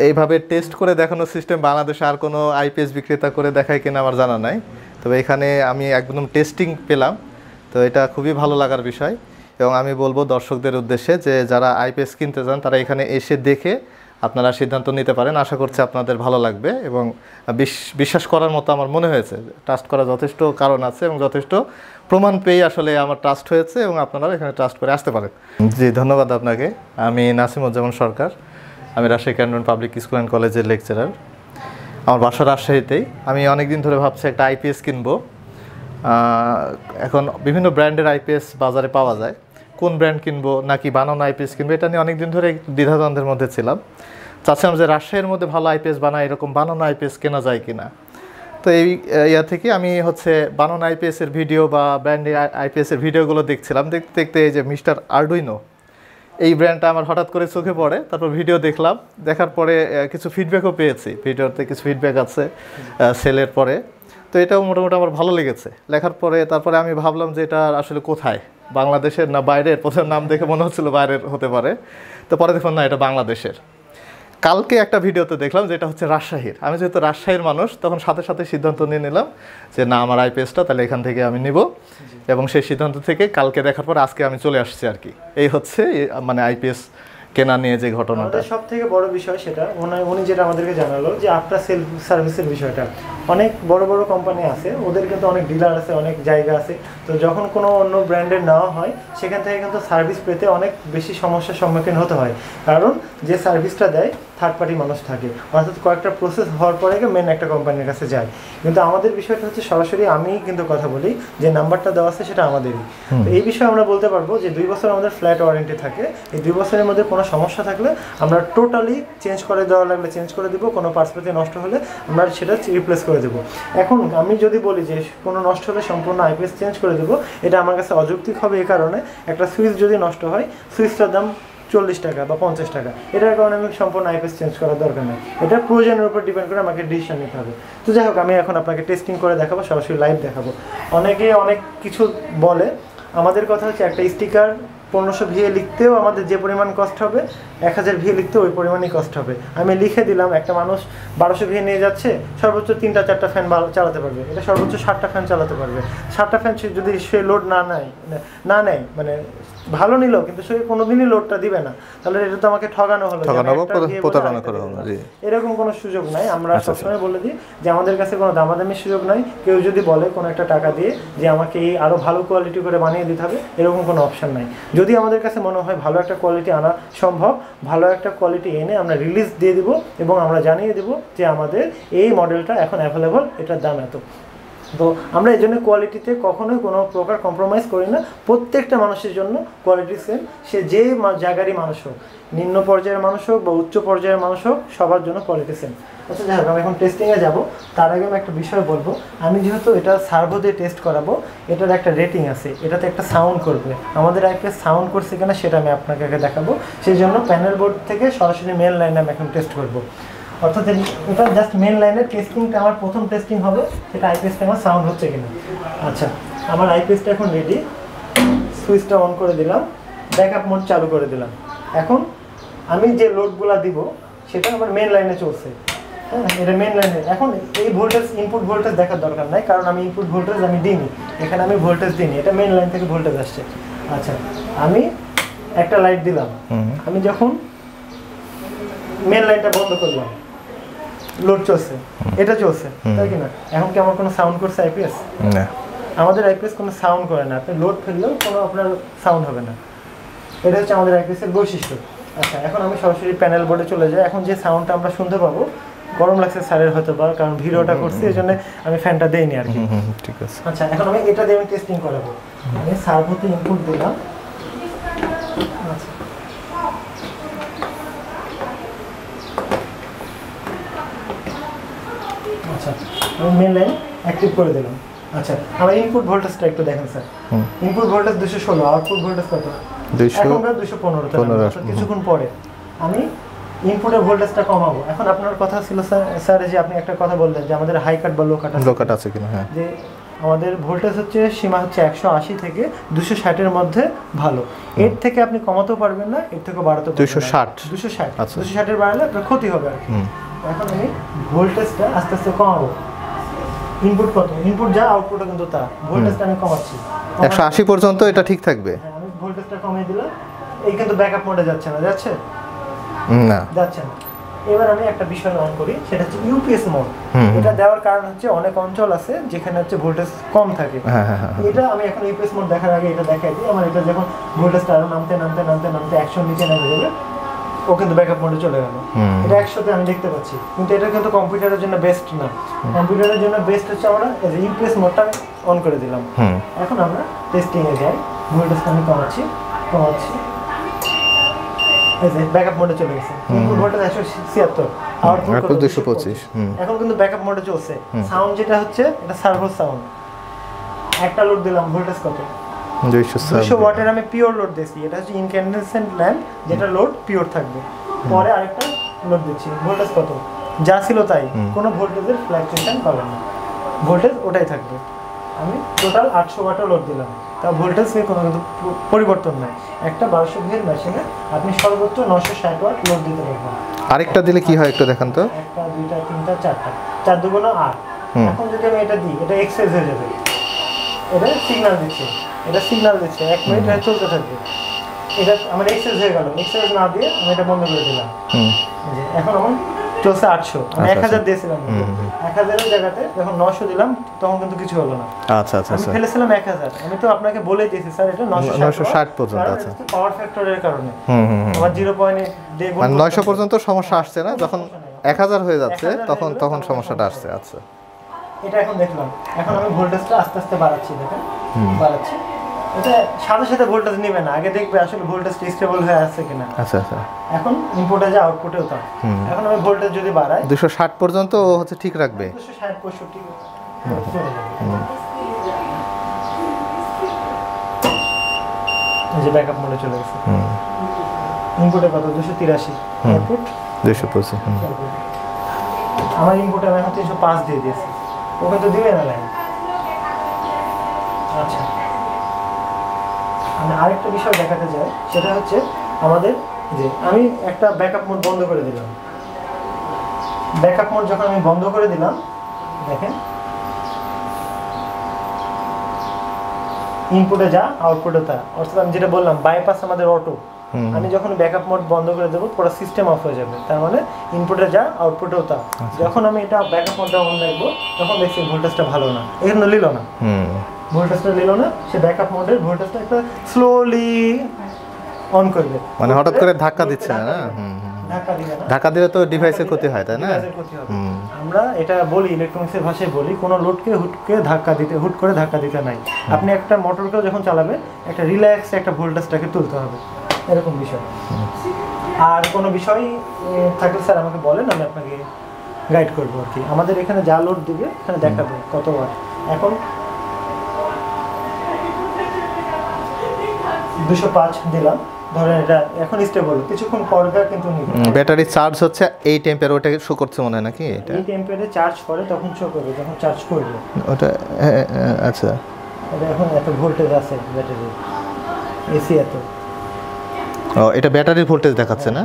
এইভাবে টেস্ট করে দেখানোর সিস্টেম বাংলাদেশে আর কোনো আইপিএস বিক্রেতা করে দেখায় কিনা আমার জানা নাই, তবে এখানে আমি একদম টেস্টিং পেলাম, তো এটা খুবই ভালো লাগার বিষয়। এবং আমি বলবো দর্শকদের উদ্দেশ্যে যে যারা আইপিএস কিনতে চান তারা এখানে এসে দেখে আপনারা সিদ্ধান্ত নিতে পারেন। আশা করছি আপনাদের ভালো লাগবে এবং বিশ্বাস করার মতো আমার মনে হয়েছে। ট্রাস্ট করা যথেষ্ট কারণ আছে এবং যথেষ্ট প্রমাণ পেয়ে আসলে আমার ট্রাস্ট হয়েছে এবং আপনারা এখানে ট্রাস্ট করে আসতে পারেন। জি, ধন্যবাদ আপনাকে। আমি নাসিমুজ্জামান সরকার, আমি Rajshahi cantonment public school and কলেজের লেকচারার। আমার বাসা রাজশাহীতেই। আমি অনেক দিন ধরে ভাবছি একটা আইপিএস কিনবো। এখন বিভিন্ন ব্র্যান্ডের আইপিএস বাজারে পাওয়া যায়, কোন ব্র্যান্ড কিনবো নাকি বানানো আইপিএস কিনবো এটা নিয়ে অনেক দিন ধরে দ্বিধাদ্বন্দ্বের মধ্যে ছিলাম। চাচ্ছিলাম যে রাজশাহীর মধ্যে ভালো আইপিএস বানায় এরকম বানানো আইপিএস কেনা যায় কিনা। তো এই ইয়া থেকে আমি বানানো আইপিএসের ভিডিও বা ব্র্যান্ডের আইপিএসের ভিডিওগুলো দেখছিলাম। দেখতে দেখতে এই যে মিস্টার আরডুইনো এই ব্র্যান্ডটা আমার হঠাৎ করে চোখে পড়ে। তারপর ভিডিও দেখলাম, দেখার পরে কিছু ফিডব্যাকও পেয়েছি, ভিডিওতে কিছু ফিডব্যাক আছে সেলের পরে। তো এটাও মোটামুটি আমার ভালো লেগেছে। লেখার পরে তারপরে আমি ভাবলাম যে এটা আসলে কোথায়, বাংলাদেশের না বাইরের। প্রথম নাম দেখে মনে হচ্ছিল বাইরের হতে পারে, তো পরে দেখলাম না, এটা বাংলাদেশের। কালকে একটা ভিডিওতে দেখলাম যে এটা হচ্ছে রাজশাহীর। আমি যেহেতু রাজশাহীর মানুষ, তখন সাথে সাথে সিদ্ধান্ত নিয়ে নিলাম যে না, আমার আইপিএসটা তাহলে এখান থেকে আমি নিব। এবং সেই সিদ্ধান্ত থেকে কালকে দেখার পর আজকে আমি চলে আসছি আর কি। এই হচ্ছে মানে আইপিএস কেনা নিয়ে যে ঘটনাটা। সব থেকে বড় বিষয় সেটা উনি যেটা আমাদেরকে জানালো যে আফটার সেলফ সার্ভিসের বিষয়টা। অনেক বড় বড় কোম্পানি আছে, ওদের কিন্তু অনেক ডিলার আছে, অনেক জায়গা আছে। তো যখন কোনো অন্য ব্র্যান্ডের নেওয়া হয় সেখান থেকে কিন্তু সার্ভিস পেতে অনেক বেশি সমস্যার সম্মুখীন হতে হয়, কারণ যে সার্ভিসটা দেয় থার্ড পার্টি মানুষ থাকে, অর্থাৎ কয়েকটা প্রসেস হওয়ার পরে মেন একটা কোম্পানির কাছে যায়। কিন্তু আমাদের বিষয়টা হচ্ছে সরাসরি আমিই কিন্তু কথা বলি, যে নাম্বারটা দেওয়া আছে সেটা আমাদেরই। তো এই বিষয়ে আমরা বলতে পারবো যে 2 বছর আমাদের ফ্ল্যাট ওয়ারেন্টি থাকে। এই 2 বছরের মধ্যে কোনো সমস্যা থাকলে আমরা টোটালি চেঞ্জ করে দেওয়া লাগলে চেঞ্জ করে দেবো, কোনো পার্টসপাতি নষ্ট হলে আমরা সেটা রিপ্লেস করে দেবো। এখন আমি যদি বলি যে কোনো নষ্ট হলে সম্পূর্ণ আইপিএস চেঞ্জ করে দেবো, এটা আমার কাছে অযৌক্তিক হবে। এই কারণে একটা সুইচ যদি নষ্ট হয়, সুইচটার দাম 40 টাকা বা 50 টাকা, এটার কারণে আমি সম্পূর্ণ আইপিএস চেঞ্জ করার দরকার নেই। এটা প্রয়োজনের উপর ডিপেন্ড করে আমাকে ডিসিশন নিতে হবে। তো যাই হোক, আমি এখন আপনাকে টেস্টিং করে দেখাবো, সরাসরি লাইভ দেখাবো। অনেকে অনেক কিছু বলে, আমাদের কথা হচ্ছে একটা স্টিকার 1500 ভিএ লিখতেও আমাদের যে পরিমাণ কস্ট হবে, 1000 ভিএ লিখতেও ওই পরিমাণই কস্ট হবে। আমি লিখে দিলাম, একটা মানুষ 1200 ভিএ নিয়ে যাচ্ছে, সর্বোচ্চ 3-4টা ফ্যান চালাতে পারবে, এটা সর্বোচ্চ 7টা ফ্যান চালাতে পারবে। 7টা ফ্যান যদি সে লোড না নেয় মানে ভালো নিল কিন্তু সে কোনোদিনই লোডটা দিবে না, তাহলে এটা তো আমাকে ঠকানো হলো, এরকম কোনো সুযোগ নাই। আমরা সবসময় বলে দিই যে আমাদের কাছে কোনো দামাদামির সুযোগ নাই। কেউ যদি বলে কোনো একটা টাকা দিয়ে যে আমাকে এই আরও ভালো কোয়ালিটি করে বানিয়ে দিতে হবে, এরকম কোনো অপশান নাই। যদি আমাদের কাছে মনে হয় ভালো একটা কোয়ালিটি আনা সম্ভব, ভালো একটা কোয়ালিটি এনে আমরা রিলিজ দিয়ে দেবো এবং আমরা জানিয়ে দেবো যে আমাদের এই মডেলটা এখন অ্যাভেলেবল, এটার দাম এত। তো আমরা এই জন্য কোয়ালিটিতে কখনোই কোনো প্রকার কম্প্রোমাইজ করি না। প্রত্যেকটা মানুষের জন্য কোয়ালিটি সেম, সে যে জায়গারই মানুষ হোক, নিম্ন পর্যায়ের মানুষ হোক বা উচ্চ পর্যায়ের মানুষ হোক, সবার জন্য কোয়ালিটি সেম। আচ্ছা যাই হোক, আমি এখন টেস্টিংয়ে যাব। তার আগে আমি একটা বিষয় বলবো, আমি যেহেতু এটা সার্ভো দিয়ে টেস্ট করাবো, এটার একটা রেটিং আছে, এটাতে একটা সাউন্ড করবে। আমাদের আইপিএস সাউন্ড করছে কিনা সেটা আমি আপনাকে আগে দেখাবো। সেই জন্য প্যানেল বোর্ড থেকে সরাসরি মেন লাইনে আমি এখন টেস্ট করবো। অর্থাৎ এটা জাস্ট মেন লাইনের টেস্টিংটা, আমার প্রথম টেস্টিং হবে সেটা আইপিএসটা আমার সাউন্ড হচ্ছে কিনা। আচ্ছা, আমার আইপিএসটা এখন রেডি। সুইচটা অন করে দিলাম, ব্যাকআপ মোড চালু করে দিলাম। এখন আমি যে লোডগুলো দিব সেটা আমার মেন লাইনে চলছে। হ্যাঁ, এটা মেন লাইনে। এখন এই ভোল্টেজ, ইনপুট ভোল্টেজ দেখার দরকার নাই, কারণ আমি ইনপুট ভোল্টেজ আমি দিইনি, এখানে আমি ভোল্টেজ দিইনি, এটা মেন লাইন থেকে ভোল্টেজ আসছে। আচ্ছা, আমি একটা লাইট দিলাম, আমি যখন মেন লাইনটা বন্ধ করলাম, লোড চলছে, এটা চলছে, তাই কিনা? এখন কি আমার কোনো সাউন্ড করছে আইপিএস? না, আমাদের আইপিএস কোনো সাউন্ড করে না। আপনি লোড ফেললেও কোনো আপনার সাউন্ড হবে না। এটা হচ্ছে আমাদের আইপিএসের বৈশিষ্ট্য। আচ্ছা, এখন আমি সরাসরি প্যানেল বোর্ডে চলে যাই। এখন যে সাউন্ডটা আমরা শুনতে পাবো, গরম লাগছে স্যারের হয়তো বা, কারণ ভিডিওটা করছি এই জন্য আমি ফ্যানটা দেইনি আর কি। ঠিক আছে। আচ্ছা, এখন আমি এটা দিয়ে আমি টেস্টিং করাবো। আমি সার্ভোতে ইনপুট দিলাম। আচ্ছা, আচ্ছা, আমি মেন লাইন অ্যাক্টিভ করে দিলাম। আচ্ছা, আমার ইনপুট ভোল্টেজটা একটু দেখেন sir. Input voltage 216, output voltage কত? এখনকার 215। কিছুক্ষণ পরে আমি ইনপুটের ভোল্টেজটা কমাবো। এখন আপনার কথা ছিল স্যার যে আপনি একটা কথা বললেন যে আমাদের হাই কাট বা লো কাট আছে কিনা। হ্যাঁ, যে আমাদের ভোল্টেজ হচ্ছে সীমা হচ্ছে 180 থেকে 260 এর মধ্যে ভালো। এর থেকে আপনি কমাতেও পারবেন না, এর থেকে বাড়াতে পারবেন না। 260 আচ্ছা 260 এর বাড়ালে আপনার ক্ষতি হবে আর কি। এখন আমি ভোল্টেজটা আস্তে আস্তে কমাবো। ইনপুট কত, ইনপুট যা আউটপুটও কিন্তু তা। ভোল্টেজটা আমি কমাচ্ছি 180 পর্যন্ত, এটা ঠিক থাকবে। হ্যাঁ, আমি ভোল্টেজটা কমিয়ে দিলাম। এই কিন্তু ব্যাকআপ মোডে যাচ্ছে না, যাচ্ছে না যাচ্ছে না। এবার আমি একটা বিষয় অন করি, সেটা হচ্ছে ইউপিএস মোড। এটা দেওয়ার কারণ হচ্ছে অনেক অঞ্চল আছে যেখানে হচ্ছে ভোল্টেজ কম থাকে। এটা আমি এখন ইউপিএস মোড দেখার আগে এটা দেখাই দিই। আমার এটা যখন ভোল্টেজটা আরো নামতে নামতে নামতে নামতে 100 নিচে নেমে যাবে, ও কিন্তু ব্যাকআপ মোডে চলে গেল। এটা 100তে আমি দেখতে পাচ্ছি, কিন্তু এটা কিন্তু কম্পিউটারের জন্য বেস্ট না। কম্পিউটারের জন্য বেস্ট হচ্ছে আমরা ইউপিএস মোডটা অন করে দিলাম। এখন আমরা টেস্টিং এ যাই। ভোল্টেজটা আমি কমাচ্ছি। এই যে ব্যাকআপ মোডে চলে গেছে। Input voltage 176, output 225। এখন কিন্তু ব্যাকআপ মোডে চলছে। সাউন্ড যেটা হচ্ছে এটা সার্ভো সাউন্ড। একটা লোড দিলাম, ভোল্টেজ কত? 200 ওয়াটের আমি পিওর লোড দিয়েছি। এটা হচ্ছে ইনক্যান্ডেসেন্ট ল্যাম্প, যেটা লোড পিওর থাকবে। পরে আরেকটা লোড দিচ্ছি, ভোল্টেজ কত? যা ছিল তাই, কোনো ভোল্টেজের ফ্ল্যাকচুয়েশন পাবে না, ভোল্টেজ ওটাই থাকবে। আমি টোটাল 800 ওয়াটের লোড দিলাম, তা ভোল্টেজে কোনো কিন্তু পরিবর্তন নাই। একটা 1200 ভি এর মেশিনে আপনি সর্বোচ্চ 960 ওয়াট লোড দিতে পারবেন। আরেকটা দিলে কি হয় একটু দেখান তো। একটা, দুইটা, তিনটা, চারটা, 4 দুগুণ 8। এখন যদি আমি এটা দিই, এটা এক্সেস হয়ে যাবে। এটা সিগন্যাল দিচ্ছে, 1 মিনিট চলতে থাকবে। এটা আমার এক্সেস হয়ে গেল। এক্সেস না দিয়ে আমি এটা বন্ধ করে দিলাম। এখন আমার চলছে 800, আমি 1000 দিয়েছিলাম। 1000 এর জায়গাতে যখন 900 দিলাম তখন কিন্তু কিছু হলো না। আচ্ছা আচ্ছা আমি ফেলেছিলাম 1000। আমি তো আপনাকে বলে দিয়েছি স্যার এটা 960 পর্যন্ত আছে। পাওয়ার ফ্যাক্টরের কারণে আমার 0.8 মানে 900 পর্যন্ত সমস্যা আসছে না, যখন 1000 হয়ে যাচ্ছে তখন সমস্যাটা আসছে। আচ্ছা, এটা এখন দেখলাম। এখন আমি ভোল্টেজটা আস্তে আস্তে বাড়াচ্ছি, দেখেন বাড়াচ্ছি। এটা সাথে সাথে ভোল্টেজ নেবে না, আগে দেখবে আসলে ভোল্টেজটা স্টেবল হয়ে আছে কিনা। আচ্ছা আচ্ছা। এখন ইনপুটে যা আউটপুটেও তা। এখন আমি ভোল্টেজ যদি বাড়াই 260 পর্যন্ত হচ্ছে ঠিক রাখবে। 260 65 এই যে ব্যাকআপ মোডে চলে গেছে। ইনপুটে কত? 283, আউটপুট 225। আমার ইনপুটে আমি এখন 305 দিয়ে দিয়েছি। ওকে তো দিবে না লাইন। আচ্ছা, আমি আরেকটা বিষয় দেখাতে চাই, সেটা হচ্ছে আমাদের যে আমি একটা ব্যাকআপ মোড বন্ধ করে দিলাম। ব্যাকআপ মোড যখন আমি বন্ধ করে দিলাম, দেখেন ইনপুটে যা আউটপুটে তা। অর্থাৎ আমি যেটা বললাম বাইপাস আমাদের অটো। আমি যখন ব্যাকআপ মোড বন্ধ করে দেবো পুরো সিস্টেম অফ হয়ে যাবে। তার মানে ইনপুটে যা আউটপুটেও তা। যখন আমি এটা ব্যাকআপ মোডটা অন রাখবো তখন দেখছি ভোল্টেজটা ভালো না, এখানে নিল না, ভোল্টেজটা নিল না। সে ব্যাকআপ মোডের ভোল্টেজটা একটা স্লোলি অন করবে, মানে হঠাৎ করে ধাক্কা দিচ্ছে না। ধাক্কা দিলে তো ডিভাইসের ক্ষতি হয়, তাই না? আমরা এটা বলি, ইলেকট্রনিক্সের ভাষায় বলি, কোনো লোডকে হুট করে ধাক্কা দিতে নাই। আপনি একটা মোটরকে যখন চালাবেন একটা রিল্যাক্স একটা ভোল্টেজটাকে তুলতে হবে, এরকম বিষয়। আর কোনো বিষয় থাকলে স্যার আমাকে বলেন, আমি আপনাকে গাইড করবো আর কি। আমাদের এখানে যা লোড দিবে এখানে দেখাবে কত ওয়াট। এখন 205 দিলাম, ধরেন এটা এখন স্টেবল। কিছুক্ষণ পরে কিন্তু ব্যাটারি চার্জ হচ্ছে 8 অ্যাম্পিয়ার, ওটা শো করছে মনে হয় নাকি? এটা 8 অ্যাম্পিয়ারে চার্জ করে তখন শো করবে যখন চার্জ করবে ওটা। আচ্ছা, এটা এখন এত ভোল্টেজ আছে ব্যাটারি, এসি এত। ও, এটা ব্যাটারির ভোল্টেজ দেখাচ্ছে না?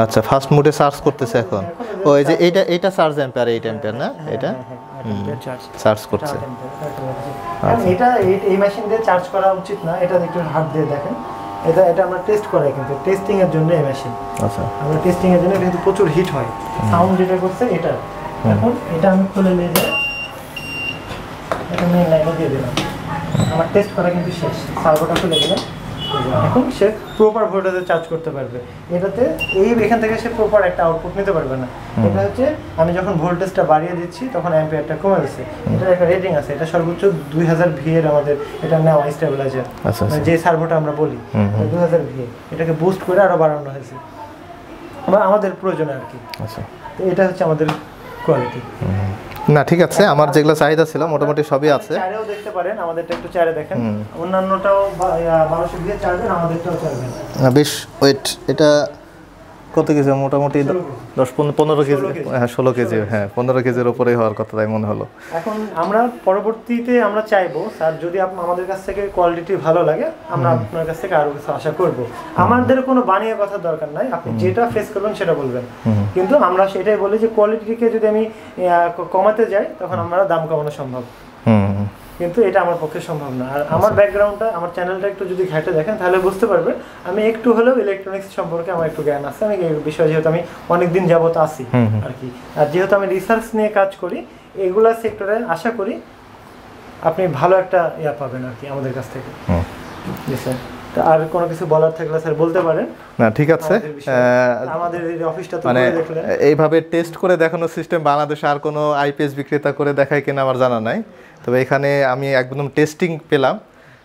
আচ্ছা, ফার্স্ট মোডে চার্জ করতেছে এখন। ও, এই যে এটা চার্জ অ্যাম্পিয়ার 8 অ্যাম্পিয়ার না? এটা চার্জ করছে। এটা এই মেশিন দিয়ে চার্জ করা উচিত না, এটা একটু হাত দিয়ে দেখেন। এটা আমরা টেস্ট করাই, কিন্তু টেস্টিং এর জন্য এই মেশিন। আচ্ছা, আমরা টেস্টিং এর জন্য কিন্তু প্রচুর হিট হয়, সাউন্ড যেটা করছে এটা। এখন এটা আমি খুলে নিয়ে যাই, এটা মেইন লাইনে দিয়ে দিলাম। আমার টেস্ট করা কিন্তু শেষ, সার্ভোটা খুলে দিলাম। এখন সে প্রপার ভোল্টেজে চার্জ করতে পারবে। এটাতে এখান থেকে সে প্রপার একটা আউটপুট নিতে পারবে না। এটা হচ্ছে আমি যখন ভোল্টেজটা বাড়িয়ে দিচ্ছি তখন অ্যাম্পিয়ারটা কমে গেছে। এটার একটা রেটিং আছে, এটা সর্বোচ্চ 2000 ভি এর আমাদের এটা নেওয়া স্টেবিলাইজার, যে সার্ভোটা আমরা বলি 2000 ভি। এটাকে বুস্ট করে আরো বাড়ানো হয়েছে বা আমাদের প্রয়োজনে আর কি। আচ্ছা, তো এটা হচ্ছে আমাদের কোয়ালিটি। না ঠিক আছে, আমার যেগুলো চাহিদা ছিল মোটামুটি সবই আছে। চারেও দেখতে পারেন, আমাদেরটা একটু চারে দেখেন। অন্যান্যটাও 1200 ভি চার্জের, আমাদেরটাও চার্জের। বেশ ওয়েট, এটা কত কেজি মোটামুটি 10-15 কেজি, হ্যাঁ 16 কেজি, হ্যাঁ 15 কেজির উপরেই হওয়ার কথা তাই মনে হলো। এখন আমরা পরবর্তীতে আমরা চাইবো স্যার যদি আমাদের কাছ থেকে কোয়ালিটি ভালো লাগে আমরা আপনার কাছ থেকে আরো কিছু আশা করব। আমাদের কোনো বানিয়ে কথা দরকার নাই, আপনি যেটা ফেস করবেন সেটা বলবেন, কিন্তু আমরা সেটাই বলি যে কোয়ালিটিকে যদি আমি কমাতে যাই তখন আমরা দাম কমানো সম্ভব, কিন্তু এটা আমার পক্ষে সম্ভব না। আর আমার ব্যাকগ্রাউন্ডটা, আমার চ্যানেলটা একটু যদি ঘাটে দেখেন তাহলে বুঝতে পারবেন আমি একটু হলেও ইলেকট্রনিক্স সম্পর্কে আমার একটু জ্ঞান আছে, আমি এই বিষয়ে যেহেতু আমি অনেকদিন যাবত আছি আর কি, আর যেহেতু আমি রিসার্চ নিয়ে কাজ করি এগুলা সেক্টরে, আশা করি আপনি ভালো একটা ইয়া পাবেন আর কি আমাদের কাছ থেকে। জি স্যার, আর কোনো কিছু বলার থাকলে স্যার বলতে পারেন। না ঠিক আছে, আমাদের এই অফিসটা তো মানে দেখলেন, এইভাবে টেস্ট করে দেখানোর সিস্টেম বাংলাদেশে আর কোনো আইপিএস বিক্রেতা করে দেখায় কিনা আমার জানা নাই, তবে এখানে আমি একদম টেস্টিং পেলাম,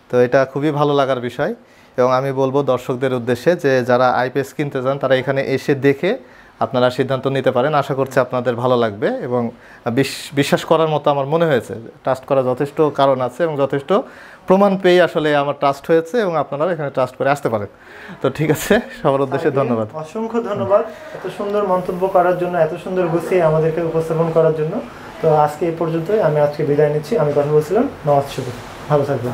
তো এটা খুবই ভালো লাগার বিষয়। এবং আমি বলবো দর্শকদের উদ্দেশ্যে যে যারা আইপিএস কিনতে চান তারা এখানে এসে দেখে আপনারা সিদ্ধান্ত নিতে পারেন। আশা করছি আপনাদের ভালো লাগবে এবং বিশ্বাস করার মতো আমার মনে হয়েছে, ট্রাস্ট করা যথেষ্ট কারণ আছে এবং যথেষ্ট প্রমাণ পেয়ে আসলে আমার ট্রাস্ট হয়েছে এবং আপনারাও এখানে ট্রাস্ট করে আসতে পারেন। তো ঠিক আছে, সবার উদ্দেশ্যে ধন্যবাদ, অসংখ্য ধন্যবাদ এত সুন্দর মন্তব্য করার জন্য, এত সুন্দর গুছিয়ে আমাদেরকে উপস্থাপন করার জন্য। তো আজকে এই পর্যন্তই, আমি আজকে বিদায় নিচ্ছি। আমি কথা বলছিলাম নওয়াজ শুভ, ভালো থাকবেন।